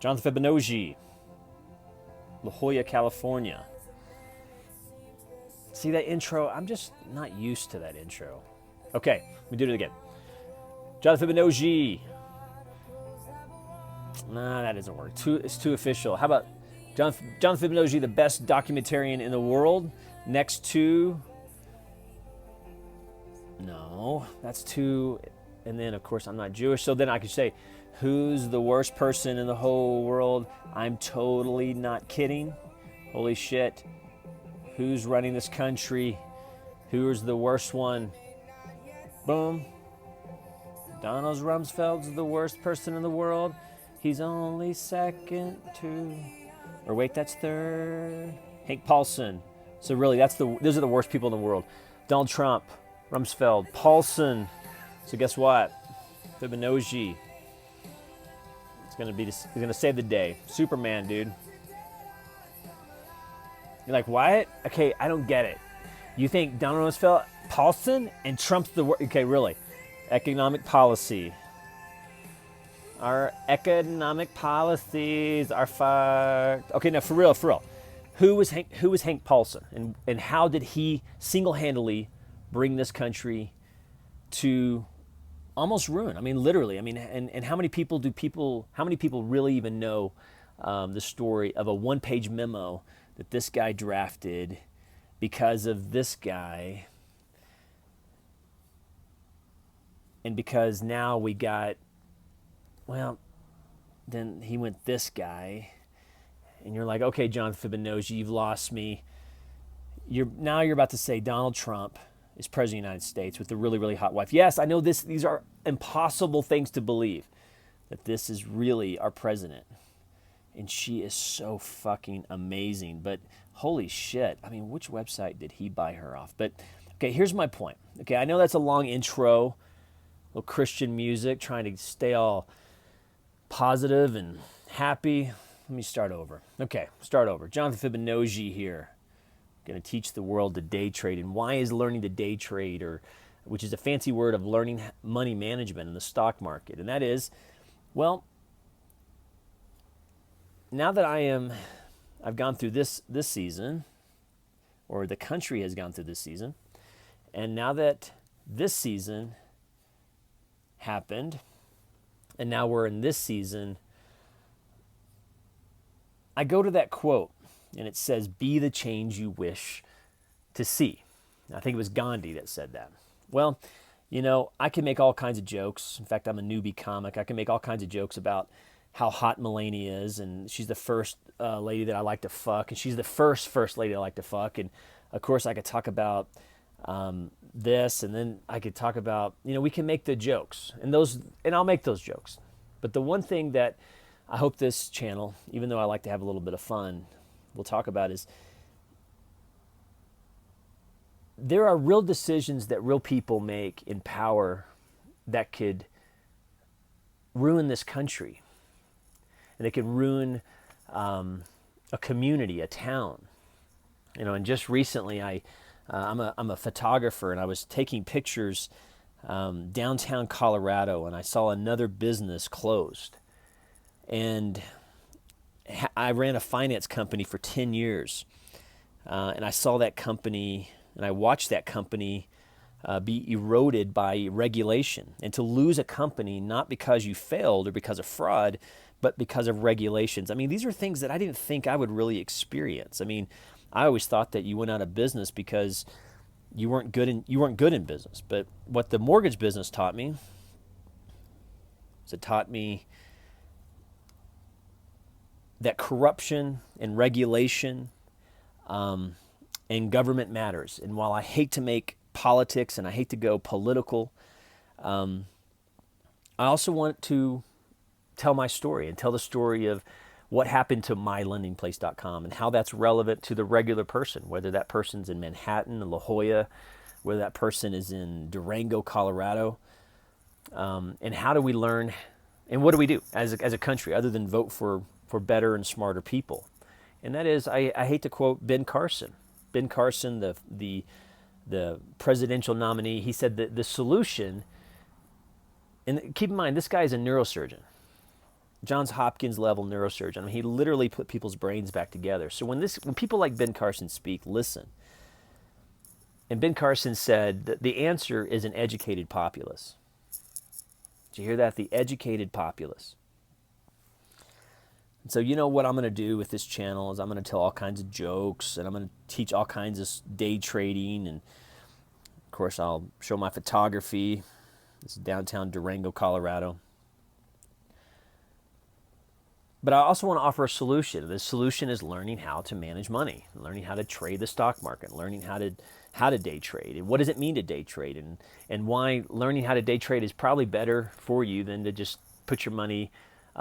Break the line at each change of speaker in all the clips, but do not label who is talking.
Jonathan Fibonojji, La Jolla, California. See that intro? I'm just not used to that intro. Okay, let me do it again. Jonathan Fibonojji. Nah, that doesn't work. It's too official. How about Jonathan Fibonojji, the best documentarian in the world, next to... No, that's too... And then, of course, I'm not Jewish, so then I could say, who's the worst person in the whole world? I'm totally not kidding. Holy shit. Who's running this country? Who's the worst one? Boom. Donald Rumsfeld's the worst person in the world. He's only second to... Or wait, that's third. Hank Paulson. So really, those are the worst people in the world. Donald Trump, Rumsfeld, Paulson. So guess what? Fibonacci. He's gonna save the day. Superman, dude. You're like, what? Okay, I don't get it. You think Donald Rumsfeld, Paulson, and Trump's the worst? Okay, really. Economic policy. Our economic policies are fucked. Okay, now for real. Who was Hank Paulson, and how did he single-handedly bring this country to almost ruin? I mean, literally. I mean, and how many people really even know the story of a one-page memo that this guy drafted because of this guy, and because now we got, well, then he went this guy, and you're like, okay, John Fibonacci, you've lost me. You're about to say Donald Trump is president of the United States with a really, really hot wife. Yes, I know these are impossible things to believe, that this is really our president. And she is so fucking amazing. But holy shit, I mean, which website did he buy her off? But, okay, here's my point. Okay, I know that's a long intro, little Christian music, trying to stay all positive and happy. Let me start over. Okay, start over. Jonathan Fibonacci here. Going to teach the world to day trade. And why is learning to day trade, which is a fancy word of learning money management in the stock market? And that is, well, now that I've gone through this season, or the country has gone through this season, and now that this season happened, and now we're in this season, I go to that quote, and it says, be the change you wish to see. I think it was Gandhi that said that. Well, you know, I can make all kinds of jokes. In fact, I'm a newbie comic. I can make all kinds of jokes about how hot Melania is, and she's the first lady that I like to fuck, and she's the first lady I like to fuck. And, of course, I could talk about this, and then I could talk about, you know, we can make the jokes, and I'll make those jokes. But the one thing that I hope this channel, even though I like to have a little bit of fun, we'll talk about is there are real decisions that real people make in power that could ruin this country. And it could ruin a community, a town. You know, and just recently I'm a photographer, and I was taking pictures downtown Colorado, and I saw another business closed. And I ran a finance company for 10 years, and I saw that company, and I watched that company be eroded by regulation. And to lose a company, not because you failed or because of fraud, but because of regulations. I mean, these are things that I didn't think I would really experience. I mean, I always thought that you went out of business because you weren't good in business. But what the mortgage business taught me is it taught me that corruption and regulation and government matters. And while I hate to make politics and I hate to go political, I also want to tell my story and tell the story of what happened to mylendingplace.com and how that's relevant to the regular person, whether that person's in Manhattan, La Jolla, whether that person is in Durango, Colorado, and how do we learn, and what do we do as a country other than vote for better and smarter people? And that is, I hate to quote Ben Carson. Ben Carson, the presidential nominee, he said that the solution, and keep in mind, this guy is a neurosurgeon. Johns Hopkins level neurosurgeon. I mean, he literally put people's brains back together. So when people like Ben Carson speak, listen. And Ben Carson said that the answer is an educated populace. Did you hear that? The educated populace. And so you know what I'm going to do with this channel is I'm going to tell all kinds of jokes, and I'm going to teach all kinds of day trading, and of course I'll show my photography. This is downtown Durango, Colorado. But I also want to offer a solution. The solution is learning how to manage money, learning how to trade the stock market, learning how to day trade, and what does it mean to day trade, and why learning how to day trade is probably better for you than to just put your money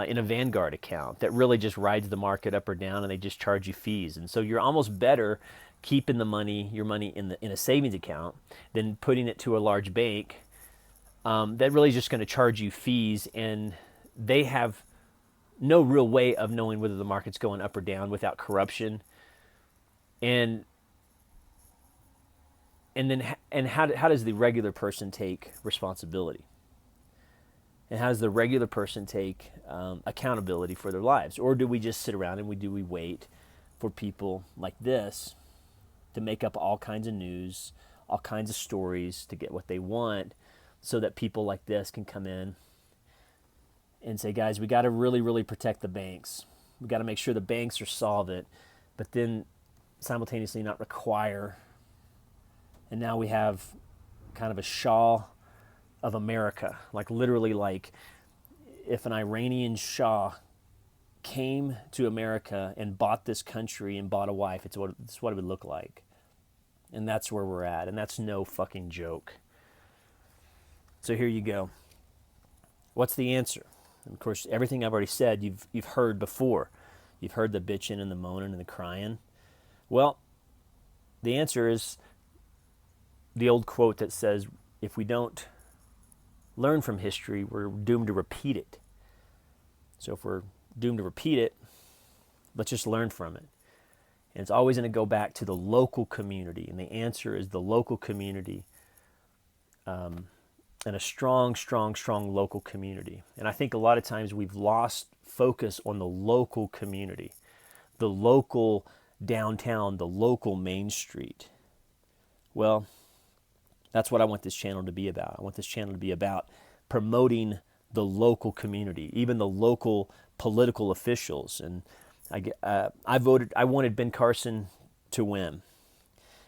in a Vanguard account that really just rides the market up or down, and they just charge you fees. And so you're almost better keeping your money in a savings account than putting it to a large bank that really is just going to charge you fees, and they have no real way of knowing whether the market's going up or down without corruption. And how does the regular person take responsibility? And how does the regular person take accountability for their lives? Or do we just sit around and we wait for people like this to make up all kinds of news, all kinds of stories to get what they want, so that people like this can come in and say, guys, we got to really, really protect the banks. We got to make sure the banks are solvent, but then simultaneously not require. And now we have kind of a Shah of America, like literally, like if an Iranian Shah came to America and bought this country and bought a wife, it's what it would look like. And that's where we're at, and that's no fucking joke. So here you go. What's the answer? And of course, everything I've already said, you've heard before. You've heard the bitching and the moaning and the crying. Well, the answer is the old quote that says, if we don't learn from history, we're doomed to repeat it. So if we're doomed to repeat it, let's just learn from it. And it's always going to go back to the local community. And the answer is the local community, and a strong, strong, strong local community. And I think a lot of times we've lost focus on the local community, the local downtown, the local Main Street. Well, that's what I want this channel to be about. I want this channel to be about promoting the local community, even the local political officials. And I wanted Ben Carson to win.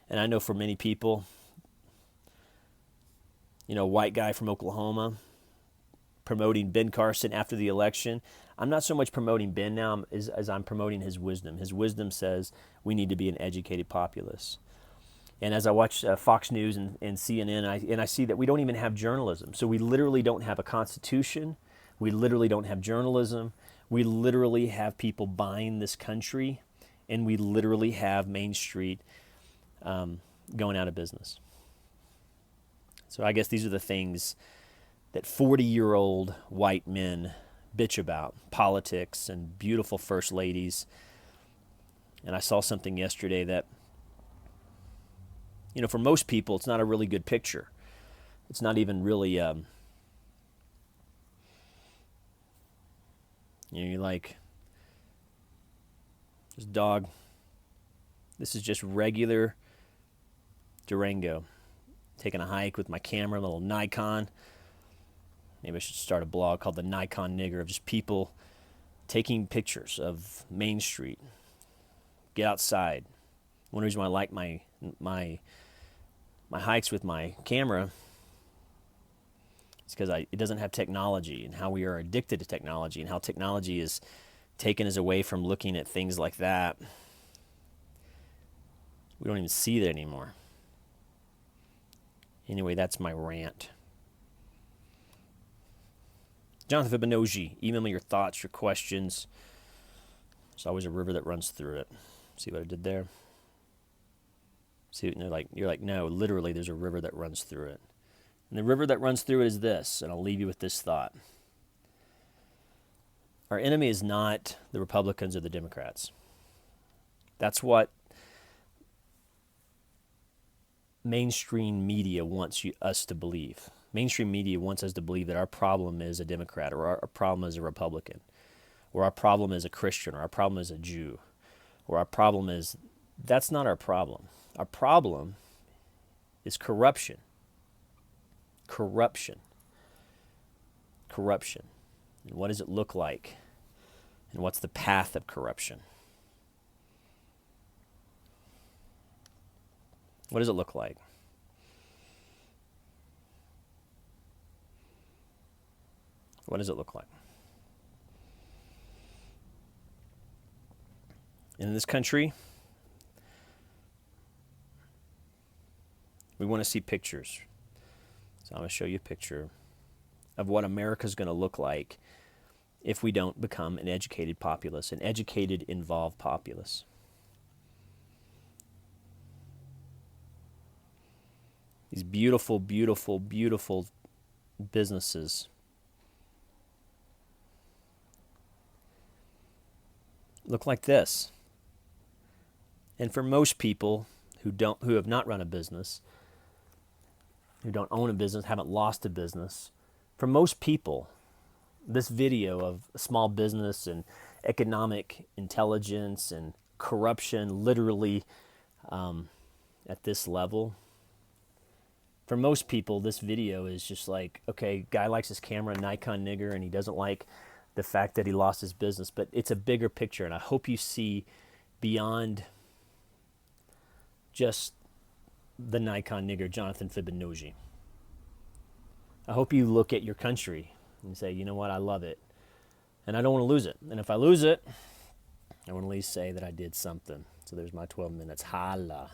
And I know for many people, white guy from Oklahoma promoting Ben Carson after the election. I'm not so much promoting Ben now as I'm promoting his wisdom. His wisdom says we need to be an educated populace. And as I watch Fox News and CNN, I see that we don't even have journalism. So we literally don't have a constitution. We literally don't have journalism. We literally have people buying this country, and we literally have Main Street going out of business. So I guess these are the things that 40-year-old white men bitch about: politics and beautiful first ladies. And I saw something yesterday that, for most people, it's not a really good picture. It's not even really, you're like, just dog. This is just regular Durango. Taking a hike with my camera, a little Nikon. Maybe I should start a blog called The Nikon Nigger, of just people taking pictures of Main Street. Get outside. One reason why I like my hikes with my camera is because it doesn't have technology, and how we are addicted to technology, and how technology is taken us away from looking at things like that. We don't even see that anymore. Anyway, that's my rant. Jonathan Fibonojji, email me your thoughts, your questions. There's always a river that runs through it. See what I did there? See, you're like, no, literally there's a river that runs through it. And the river that runs through it is this, and I'll leave you with this thought. Our enemy is not the Republicans or the Democrats. That's what mainstream media wants us to believe. Mainstream media wants us to believe that our problem is a Democrat or our problem is a Republican. or our problem is a Christian, or our problem is a Jew, or our problem is, that's not our problem. Our problem is corruption. Corruption. Corruption. And what does it look like? And what's the path of corruption? What does it look like? What does it look like? In this country, we want to see pictures. So I'm going to show you a picture of what America's going to look like if we don't become an educated populace, an educated, involved populace. These beautiful, beautiful, beautiful businesses look like this. And for most people who have not run a business, who don't own a business, haven't lost a business, for most people, this video of small business and economic intelligence and corruption literally at this level, for most people, this video is just like, okay, guy likes his camera, Nikon nigger, and he doesn't like the fact that he lost his business. But it's a bigger picture, and I hope you see beyond just the Nikon nigger, Jonathan Fibonojji. I hope you look at your country and say, you know what, I love it, and I don't want to lose it. And if I lose it, I want to at least say that I did something. So there's my 12 minutes. Holla.